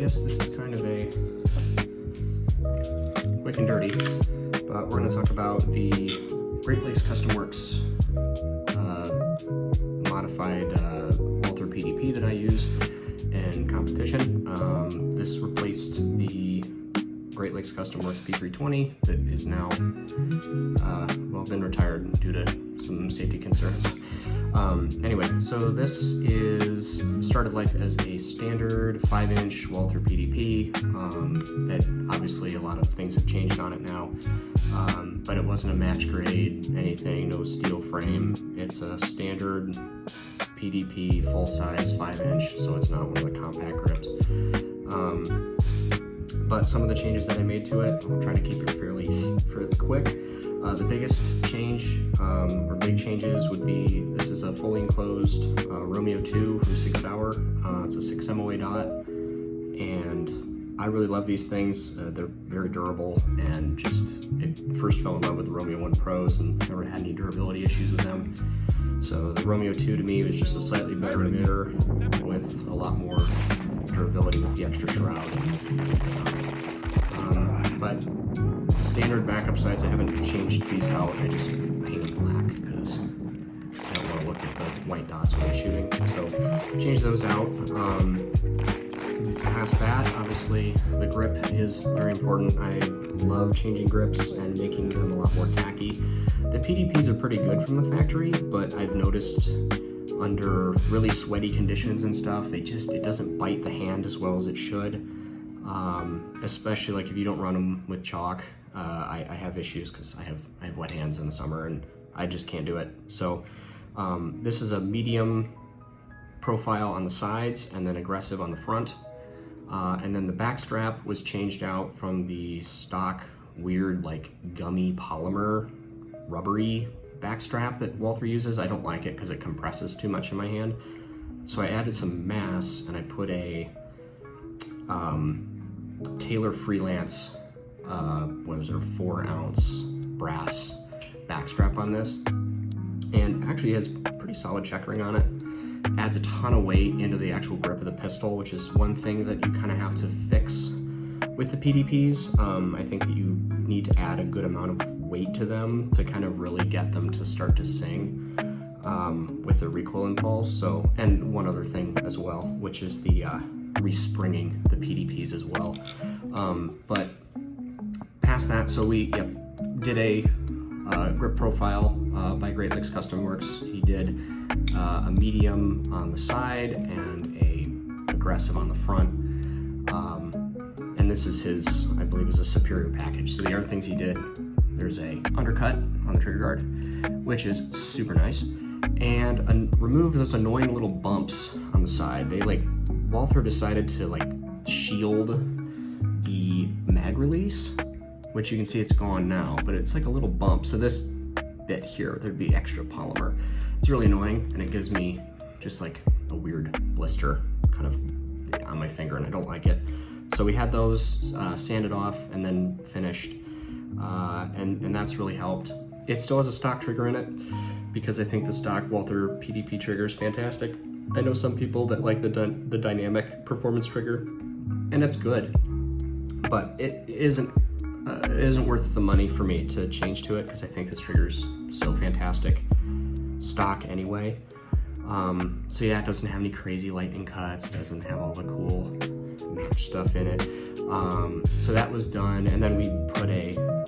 guess this is kind of a quick and dirty, but we're going to talk about the Great Lakes Custom Works modified Walther PDP that I use in competition. This replaced the Great Lakes Custom Works P320 that is now well, been retired due to some safety concerns. Anyway, so this is started life as a standard 5-inch Walther PDP. That obviously a lot of things have changed on it now, but it wasn't a match grade anything, no steel frame. It's a standard PDP full size 5-inch, so it's not one of the compact grips. But some of the changes that I made to it, I'll try to keep it fairly quick. The biggest change, or big changes, would be this is a fully enclosed Romeo 2 from 6 Hour. It's a 6 MOA dot, and I really love these things. They're very durable, and I first fell in love with the Romeo 1 Pros and never had any durability issues with them. So the Romeo 2 to me was just a slightly better emitter with a lot more durability with the extra shroud. But standard backup sights, I haven't changed these out. I just painted black because I don't want to look at the white dots when I'm shooting. So change those out. Past that, obviously the grip is very important. I love changing grips and making them a lot more tacky. The PDPs are pretty good from the factory, but I've noticed under really sweaty conditions and stuff, it doesn't bite the hand as well as it should. Especially like if you don't run them with chalk. I have issues because I have wet hands in the summer and I just can't do it. So this is a medium profile on the sides and then aggressive on the front. And then the back strap was changed out from the stock weird like gummy polymer rubbery back strap that Walther uses. I don't like it because it compresses too much in my hand. So I added some mass and I put a Taylor Freelance, 4-ounce brass backstrap on this, and actually has pretty solid checkering on it. Adds a ton of weight into the actual grip of the pistol, which is one thing that you kind of have to fix with the PDPs. I think that you need to add a good amount of weight to them to kind of really get them to start to sing with the recoil impulse. So, and one other thing as well, which is the respringing the PDPs as well. But past that, so we did a grip profile by Great Lakes Custom Works. He did a medium on the side and a aggressive on the front. And this is his, I believe, is a superior package. So the other things he did, there's a undercut on the trigger guard, which is super nice, and removed those annoying little bumps on the side. Walther decided to shield the mag release, which you can see it's gone now, but it's like a little bump. So this bit here, there'd be extra polymer. It's really annoying, and it gives me just like a weird blister kind of on my finger, and I don't like it. So we had those sanded off and then finished, and that's really helped. It still has a stock trigger in it because I think the stock Walther PDP trigger is fantastic. I know some people that like the dynamic performance trigger, and it's good, but it isn't worth the money for me to change to it because I think this trigger's so fantastic stock anyway. So yeah, it doesn't have any crazy lightning cuts. It doesn't have all the cool match stuff in it. So that was done, and then we put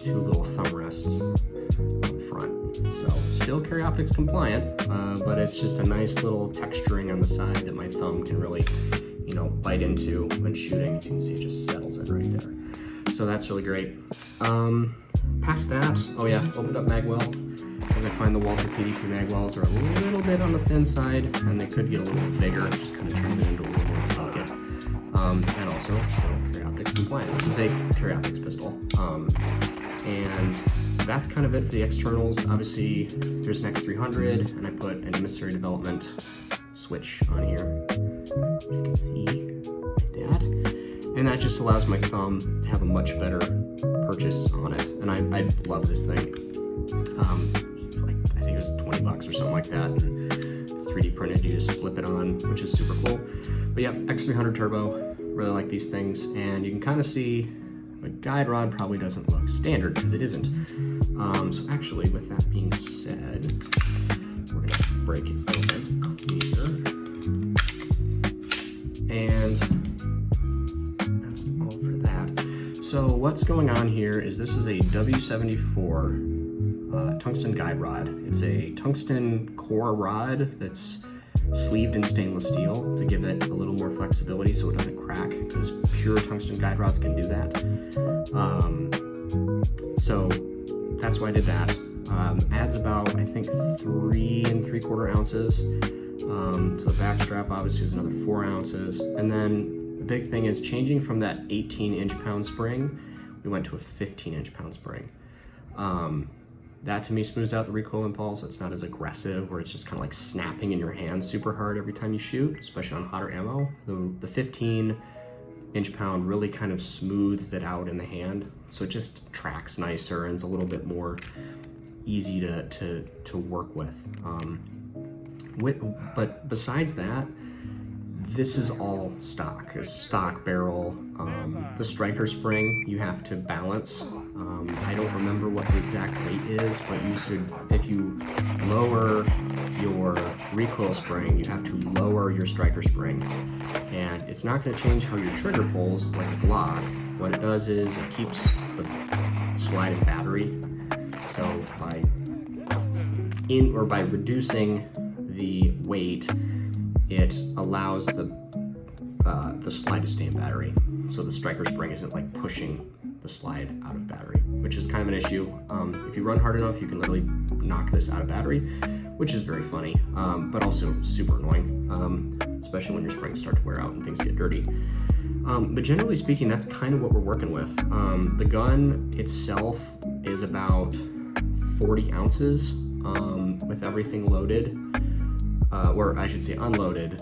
2 little thumb rests on front. So still Carry Optics compliant, but it's just a nice little texturing on the side that my thumb can really, bite into when shooting. As you can see, it just settles in right there. So that's really great. Past that, opened up magwell, because I find the Walther PDP magwells are a little bit on the thin side, and they could get a little bit bigger. It just kind of turns it into a little more bucket. And also, still Carry Optics compliant. This is a Carry Optics pistol. And that's kind of it for the externals. Obviously, there's an X300, and I put an emissary development switch on here. You can see like that. And that just allows my thumb to have a much better purchase on it. And I love this thing. I think it was $20 or something like that. And it's 3D printed, you just slip it on, which is super cool. But yeah, X300 turbo, really like these things, and you can kind of see a guide rod probably doesn't look standard because it isn't. So actually, with that being said, we're gonna break it open clear, and that's all for that. So what's going on here is this is a W74 tungsten guide rod. It's a tungsten core rod that's sleeved in stainless steel to give it a little more flexibility so it doesn't crack, because pure tungsten guide rods can do that. So that's why I did that. Adds about, I think, 3 3/4 ounces. So the back strap obviously is another 4 ounces. And then the big thing is changing from that 18 inch-pound spring, we went to a 15 inch-pound spring. That to me smooths out the recoil impulse. It's not as aggressive where it's just kind of like snapping in your hands super hard every time you shoot, especially on hotter ammo. The 15 inch-pound really kind of smooths it out in the hand, so it just tracks nicer and is a little bit more easy to work with. But besides that, this is all stock. A stock barrel. The striker spring you have to balance. I don't remember what the exact weight is, but you should, if you lower your recoil spring, you have to lower your striker spring. And it's not going to change how your trigger pulls like a Glock. What it does is it keeps the slide in battery. So by reducing the weight, it allows the slide to stay in battery. So the striker spring isn't like pushing the slide out of battery, which is kind of an issue. If you run hard enough, you can literally knock this out of battery, which is very funny, but also super annoying, especially when your springs start to wear out and things get dirty. But generally speaking, that's kind of what we're working with. The gun itself is about 40 ounces with everything loaded, or I should say unloaded.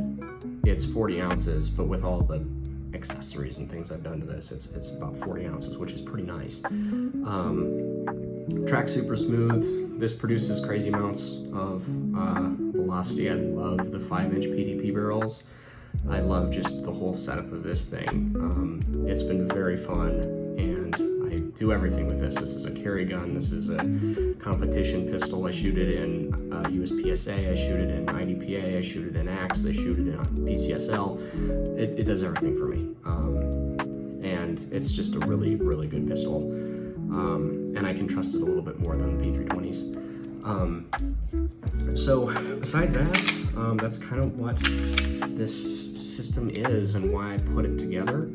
It's 40 ounces, but with all the accessories and things I've done to this, it's about 40 ounces, which is pretty nice. Track super smooth. This produces crazy amounts of velocity. I love the 5-inch PDP barrels. I love just the whole setup of this thing. It's been very fun, and I do everything with this. This is a carry gun. This is a competition pistol. I shoot it in USPSA. I shoot it in IDPA. I shoot it in AXE. I shoot it in PCSL. It does everything for me. And it's just a really, really good pistol. And I can trust it a little bit more than the P320s. So besides that, that's kind of what this system is and why I put it together.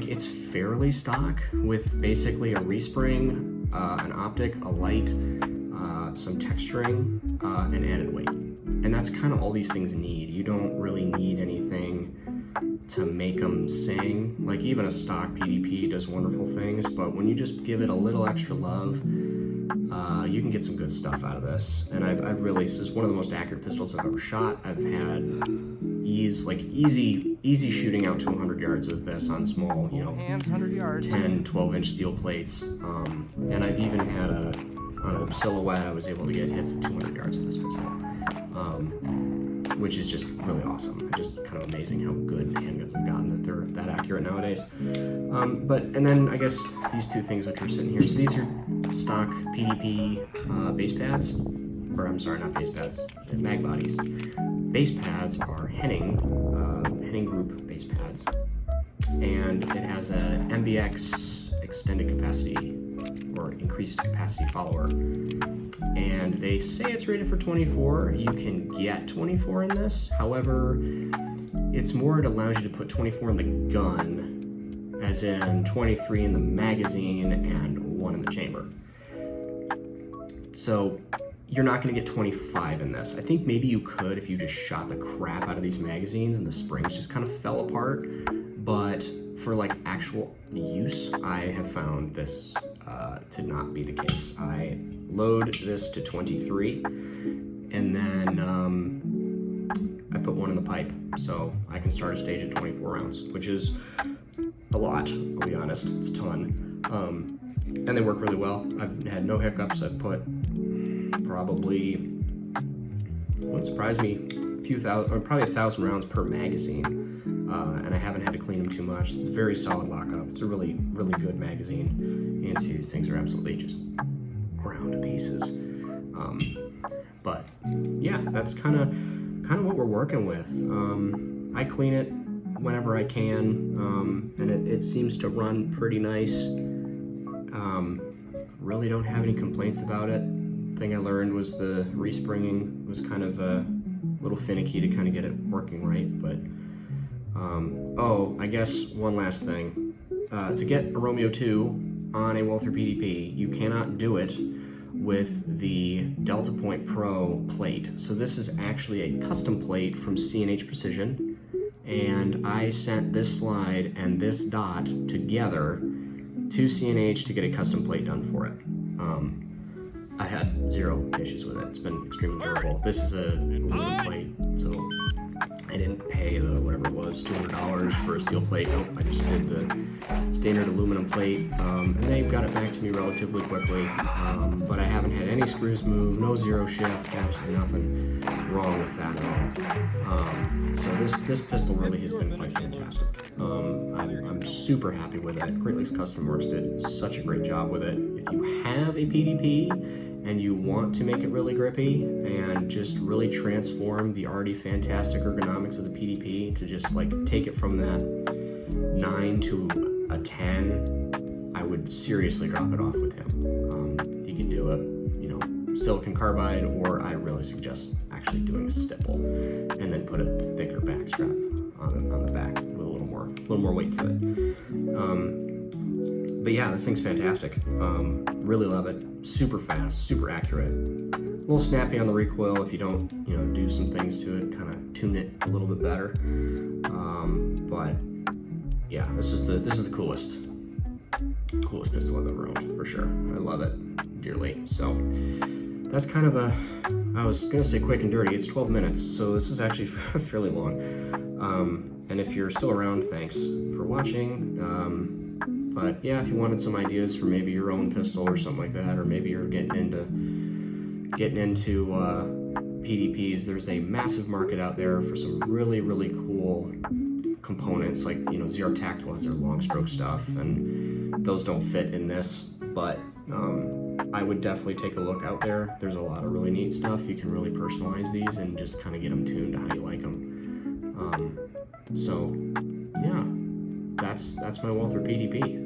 It's fairly stock with basically a respring, an optic, a light, some texturing, and added weight. And that's kind of all these things need. You don't really need anything to make them sing. Like even a stock PDP does wonderful things, but when you just give it a little extra love, you can get some good stuff out of this. And I've really, this is one of the most accurate pistols I've ever shot. I've had easy shooting out to 100 yards with this on small, 10, 12-inch steel plates. And I've even had on a silhouette, I was able to get hits at 200 yards with this pistol, which is just really awesome. Just kind of amazing how good handguns have gotten that they're that accurate nowadays. And then I guess these two things which are sitting here. So these are stock PDP base pads, or I'm sorry, not base pads, mag bodies. Base pads are Henning Group base pads, and it has a MBX extended capacity or increased capacity follower, and they say it's rated for 24. You can get 24 in this, however, it's more, it allows you to put 24 in the gun, as in 23 in the magazine and 1 in the chamber. So you're not going to get 25 in this. I think maybe you could if you just shot the crap out of these magazines and the springs just kind of fell apart, but for like actual use, I have found this to not be the case. I load this to 23, and then I put 1 in the pipe, so I can start a stage at 24 rounds, which is a lot, I'll be honest, it's a ton. And they work really well. I've had no hiccups. I've put probably, wouldn't surprise me, few thousand, or probably 1,000 rounds per magazine, and I haven't had to clean them too much. It's a very solid lockup. It's a really, really good magazine. You can see these things are absolutely just ground to pieces. But yeah, that's kind of what we're working with. I clean it whenever I can, and it seems to run pretty nice. Really don't have any complaints about it. Thing I learned was the respringing was kind of a little finicky to kind of get it working right, but oh, I guess one last thing. To get a Romeo 2 on a Walther PDP, you cannot do it with the Delta Point Pro plate. So this is actually a custom plate from C&H Precision, and I sent this slide and this dot together to C&H to get a custom plate done for it. I had zero issues with it. It's been extremely durable. This is a aluminum plate, so I didn't pay the whatever it was, $200 for a steel plate. Nope, I just did the standard aluminum plate, and they got it back to me relatively quickly. But I haven't had any screws move, no zero shift, absolutely nothing wrong with that at all. So this pistol really has been quite fantastic. I'm super happy with it. Great Lakes Custom Works did such a great job with it. If you have a PDP and you want to make it really grippy and just really transform the already fantastic ergonomics of the PDP to just like take it from that 9 to a 10, I would seriously drop it off with him. You can do a silicon carbide, or I really suggest actually doing a stipple and then put a thicker back strap on the back with a little more weight to it. But yeah, this thing's fantastic. Really love it. Super fast, super accurate. A little snappy on the recoil if you don't, do some things to it, kind of tune it a little bit better. But yeah, this is the coolest pistol I've ever owned, for sure. I love it dearly. So that's kind of I was gonna say quick and dirty. It's 12 minutes, so this is actually fairly long. And if you're still around, thanks for watching. But yeah, if you wanted some ideas for maybe your own pistol or something like that, or maybe you're getting into PDPs, there's a massive market out there for some really, really cool components, like ZR Tactical has their long stroke stuff, and those don't fit in this, but I would definitely take a look out there. There's a lot of really neat stuff. You can really personalize these and just kind of get them tuned to how you like them. So yeah, that's my Walther PDP.